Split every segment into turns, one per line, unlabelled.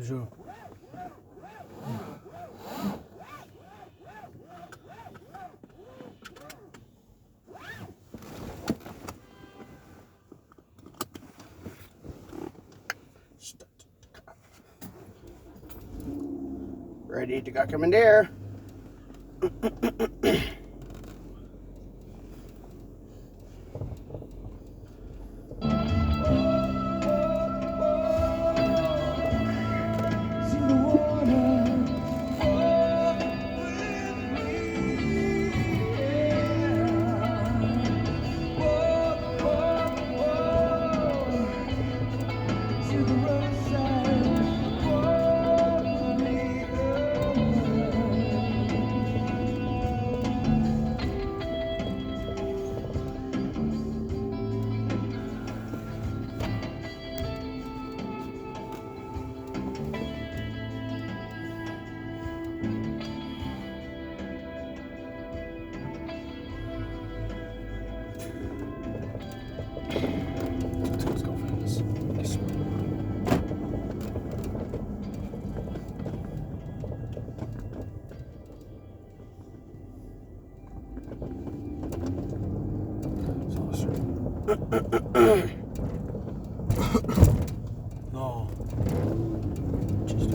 Zo.
Ready to go commandeer.
Let's go for this. This one. No. Just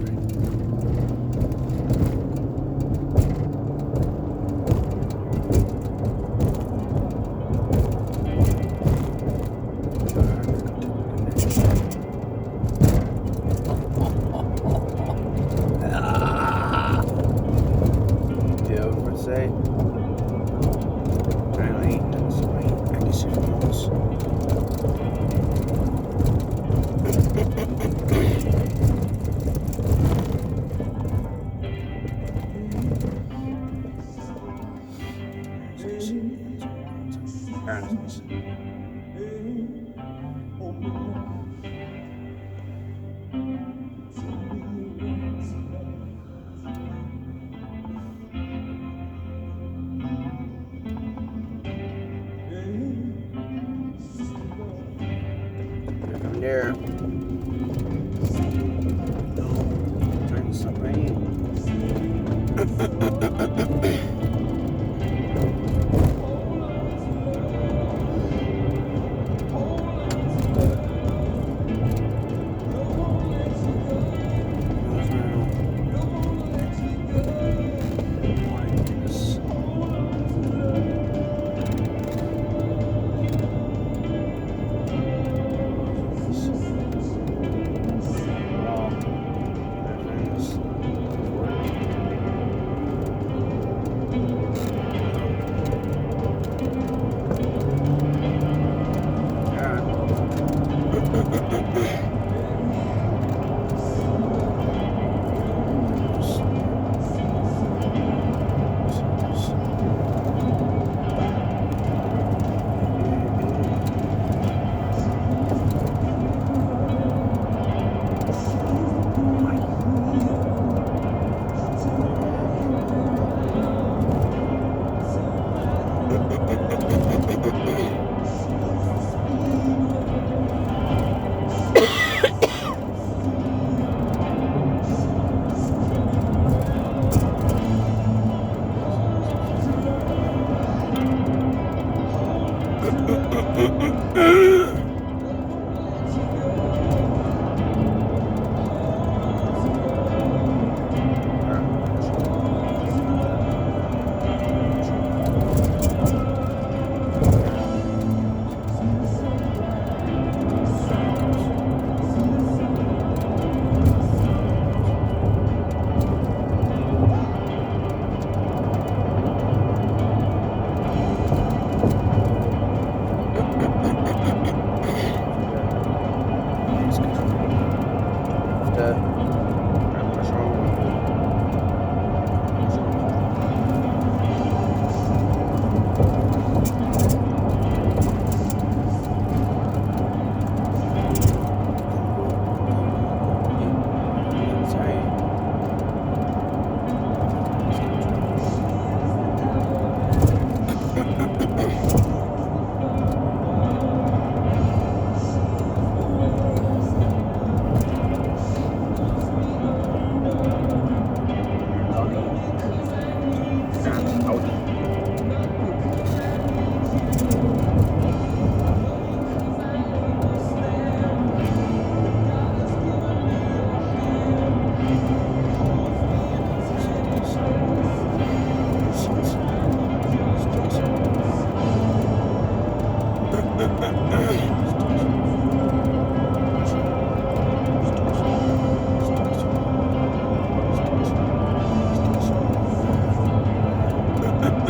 Say, finally, that's my decisions. There. Turn the submarine.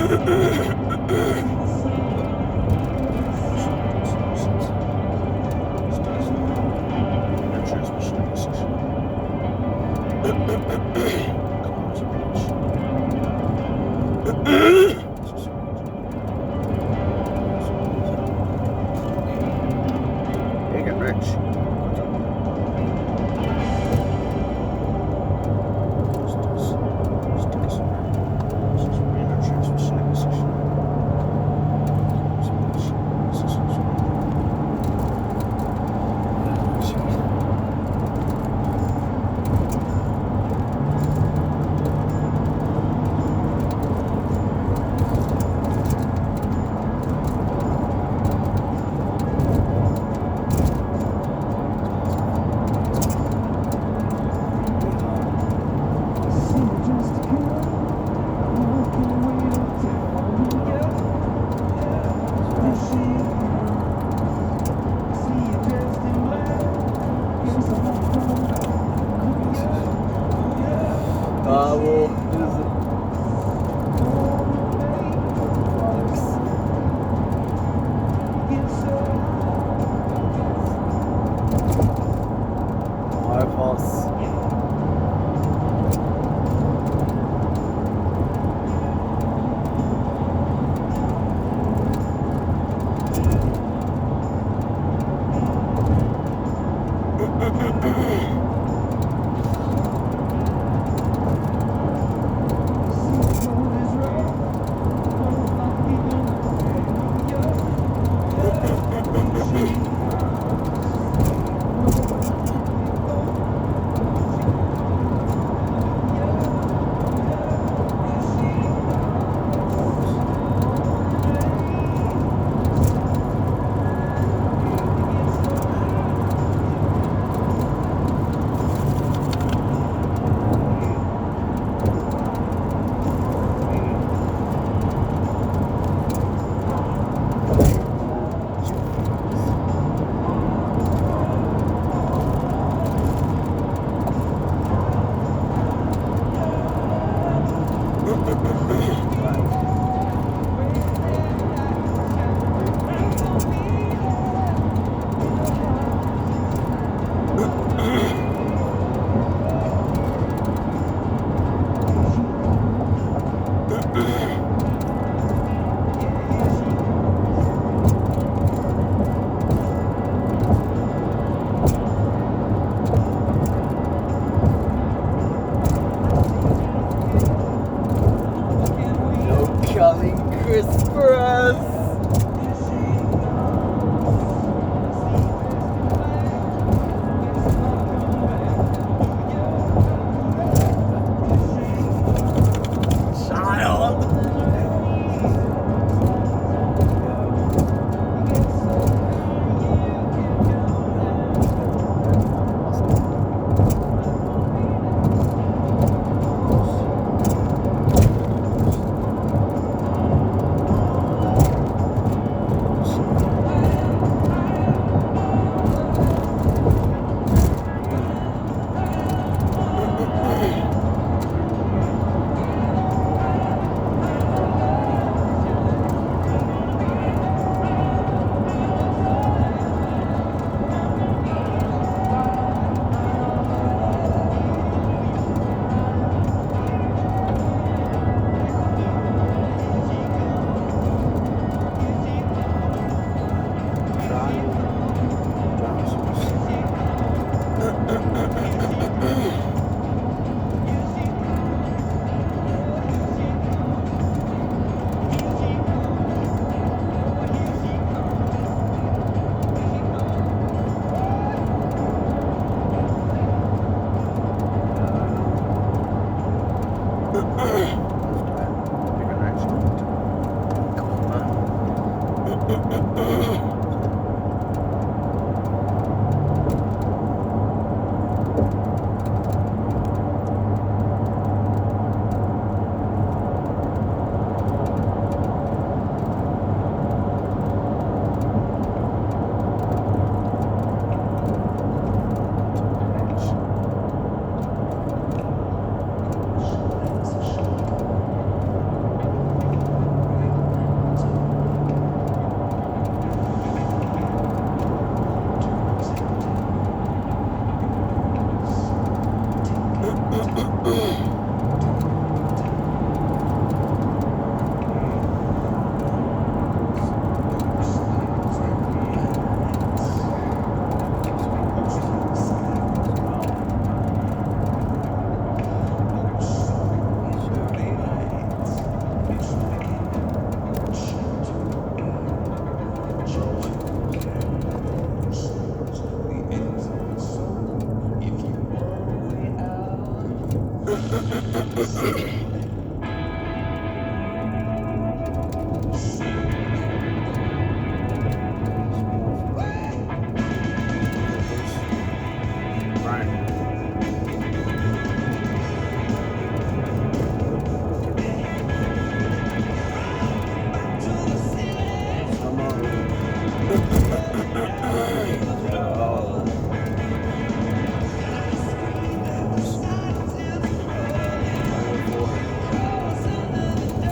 Hey, get rich. What's up? Well, Waterfalls. Coming Christmas.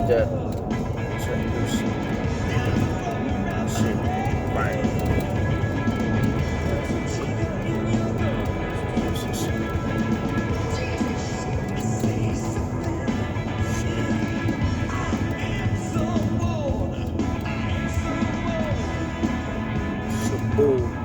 Mr. Solution. Shit. Right. Boom.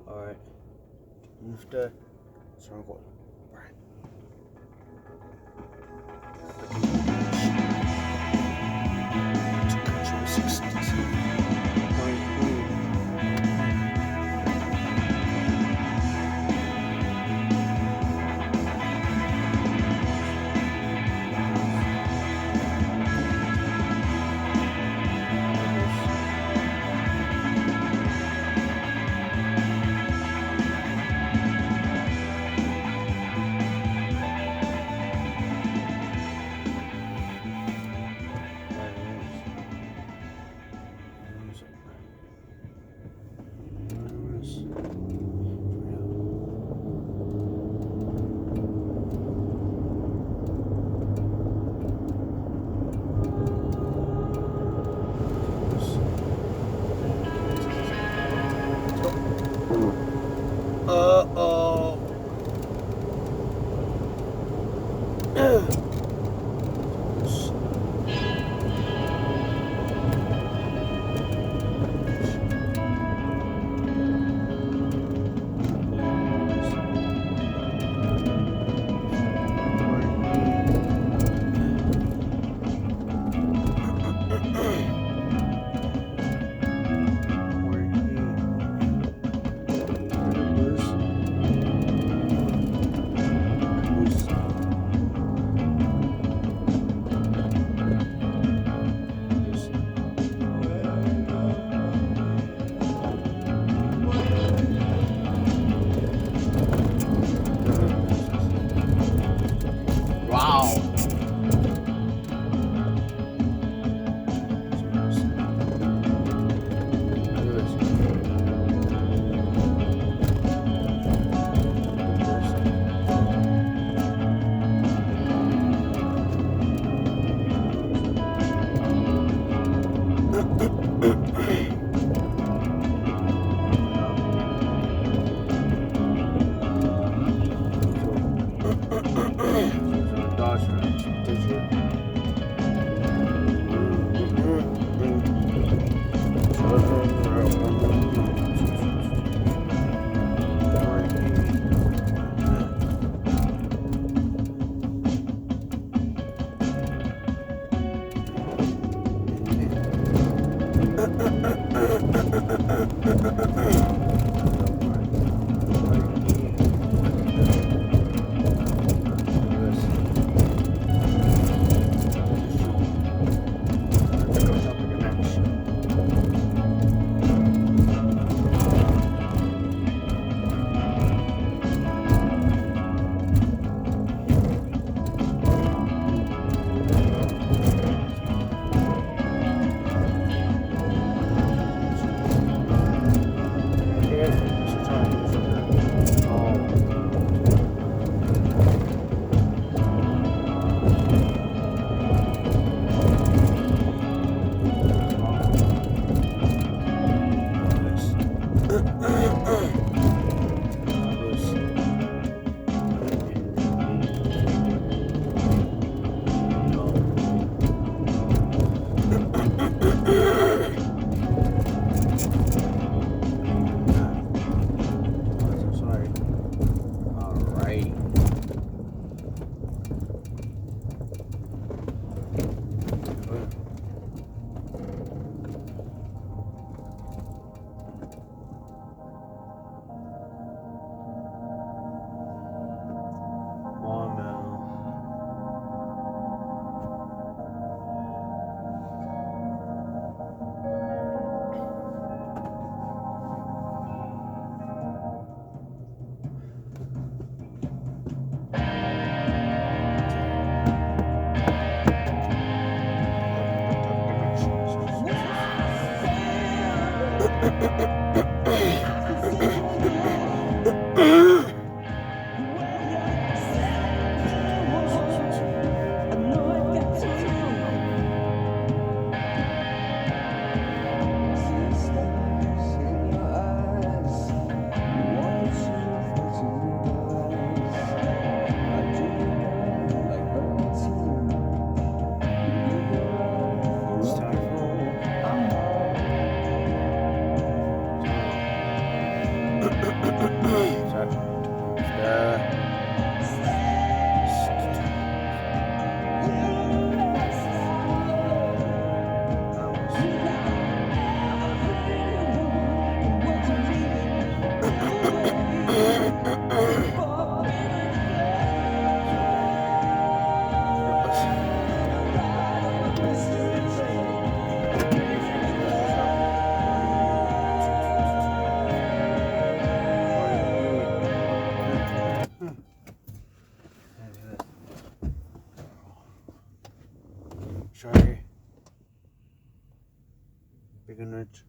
Alright. After circle. Right. Sorry. Big and rich.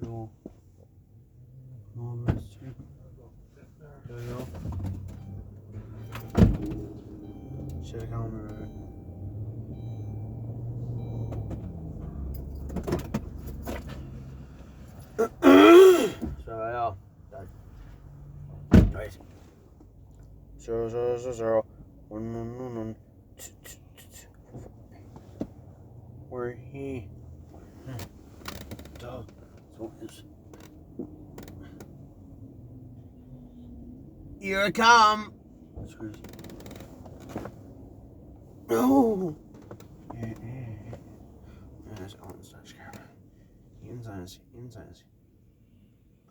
No. No, mister. There you go. Should have gone with it. So, yeah. Right. 0, 0, 0, 0. 1, 1, 1, 1. Where he? Duh. So it's. Here I come. Screws. No. Yeah. That's on subscribe. Inside.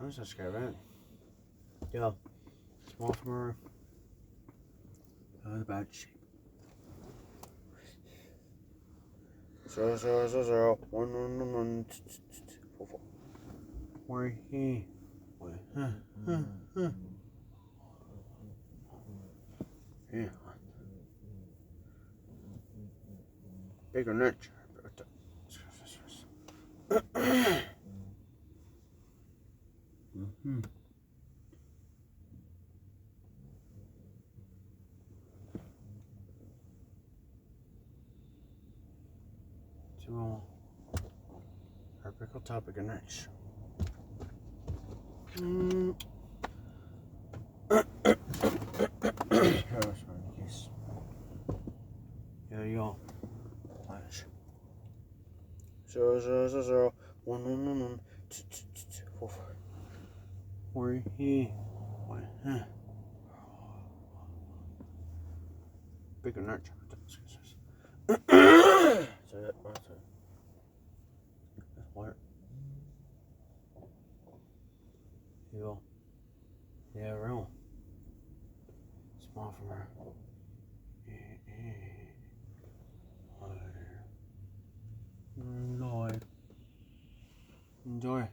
Unsubscribe. Yeah. Small from her. Bad shape. 0, 0, 0, 0. 1, 1, 1, 1. 4, 4. Where he? Yeah. Bigger niche. So, our pickle topic and niche. Yeah, y'all. Flash. 0, 0, 0, 0. 1, 1, 1, 1. 4, 4. Where he? Bigger niche. So that right there. That's wire. You. Yeah, real. Small from her. Enjoy.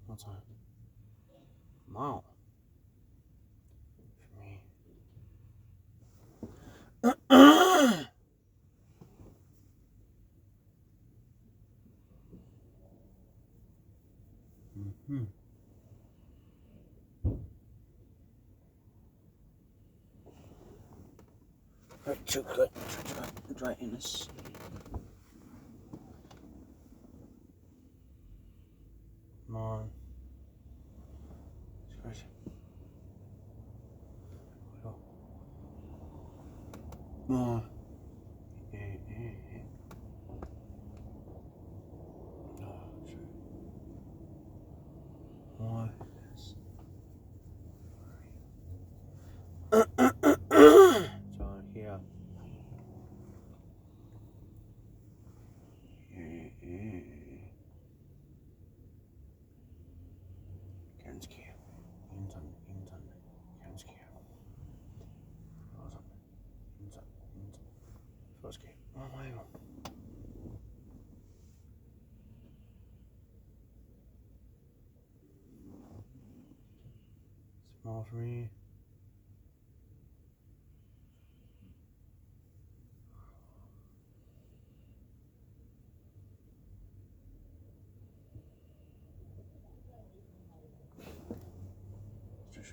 That's all. Wow. For me. Right, too good. Dryness. Come on. It's more. More. It's on here. Ganske. Intan. Ganske. Intan. Förske. Oh my god. Small for me.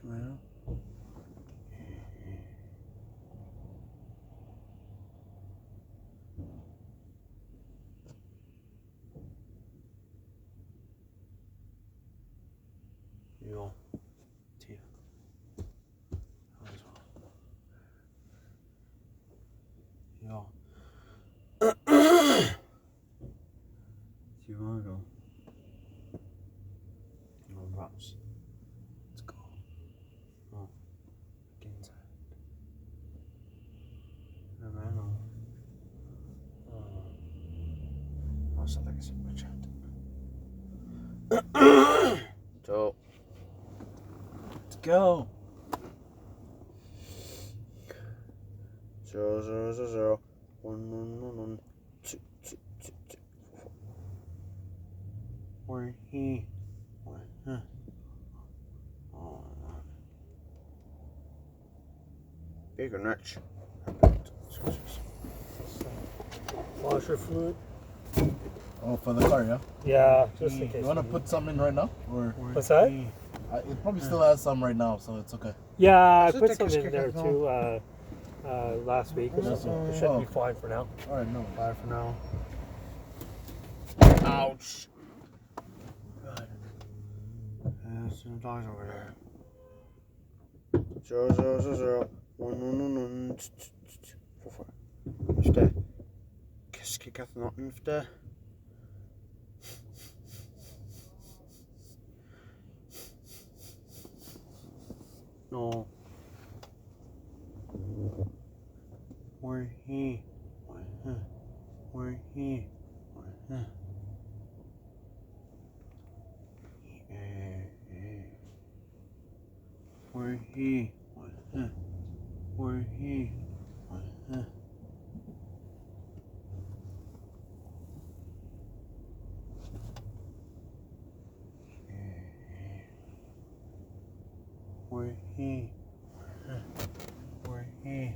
Smell. Jo. Tier. Also. Ja. Chicago. No rocks. Let's go. Oh. Get inside. No man. Oh, so like I said, my chat. So. Let's go. 0, 0, 0, 0. 1, 1, 1, 1. 2, 2, 2, 2. 4. Where he? Oh. Bigger niche.
Washer fluid.
Oh, for the car, yeah?
Yeah, just in case.
You want to put some in right now? Or
What's that?
it probably still has some right now, so it's okay.
Yeah, I
Does it
put
take
some
us
in
kick
there
it
too last week or something. It should be fine for now.
Alright, no.
Fine for now.
Ouch. God. There's some dogs over there. 0, 0, 0, 0. 1, 1, 1, 1. 4, 4. Efter. Kiske katten og efter. No. Where he? Where he? Where he? Where he? Where he? Where he?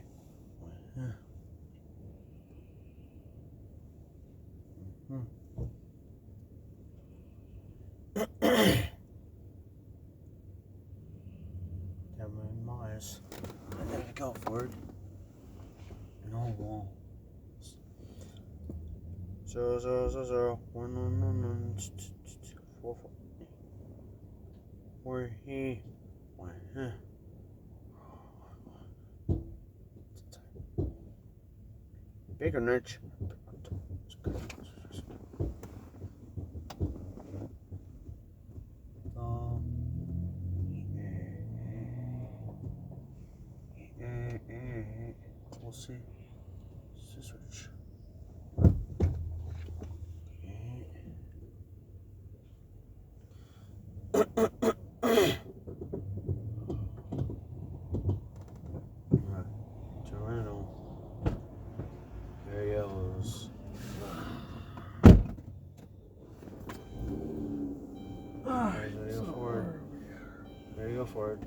Miles. I gotta go forward. No wall. 0, 0, 0, 0. 1, 1, 1, 1. 4, 4. Where he? Bigger niche. We'll see. Switch. Toronto. There he goes. There you go forward. There you go forward.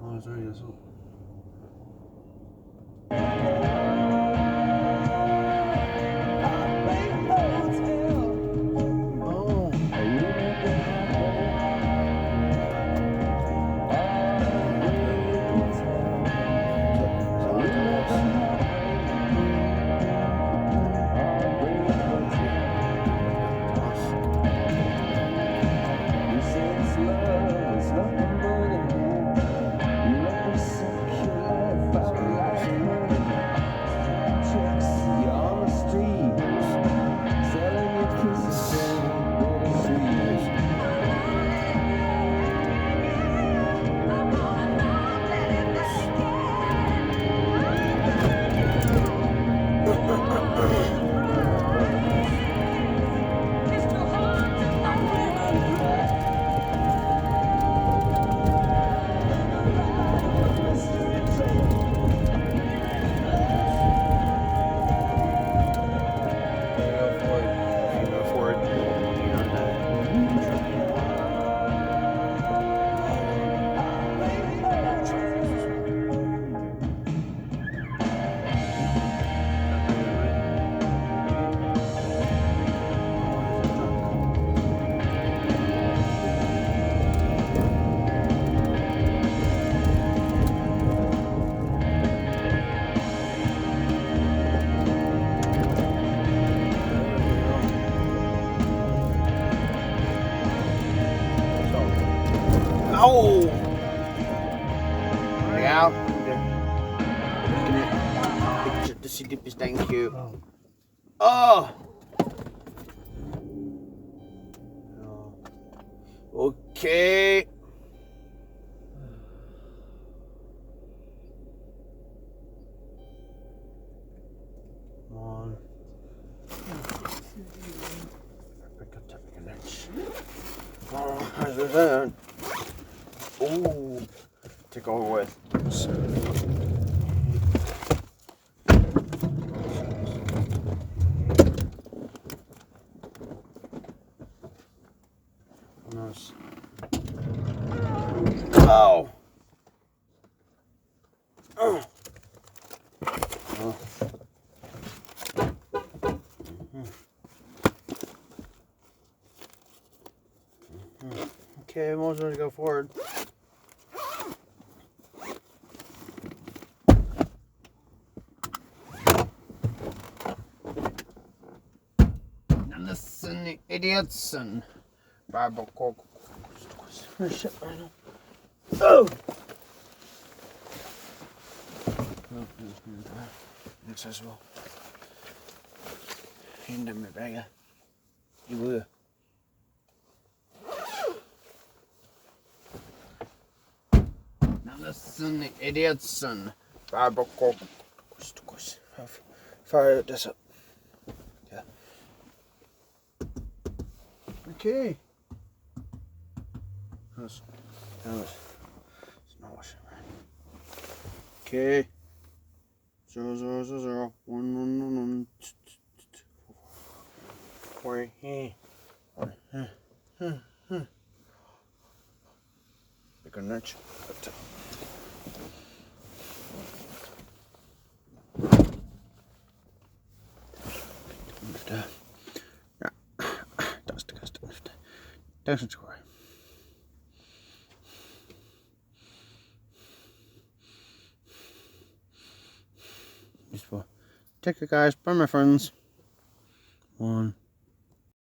Oh, sorry, yes. Oh! Look out. Picture the city, thank you. Oh! Okay. Come on. Pick up the next. Oh, how's that? Ooh, to go with. Nice. Oh. Oh. Okay, most of us go forward. Now listen, you idiots, and Bible cock. Oh shit, I know. Oh! Inaccessible. Hinda mig bägge. Jo. Now listen, you idiots, and Bible cock. Fire this up. Yeah. Okay. That's not washing, right? Okay. 0, 0, 0, 0, 1, 1, 1, 1, 4, Bigger nudge. Ja, das ist der Gast. Das ist score. Take it, guys. Bye, my friends. 1.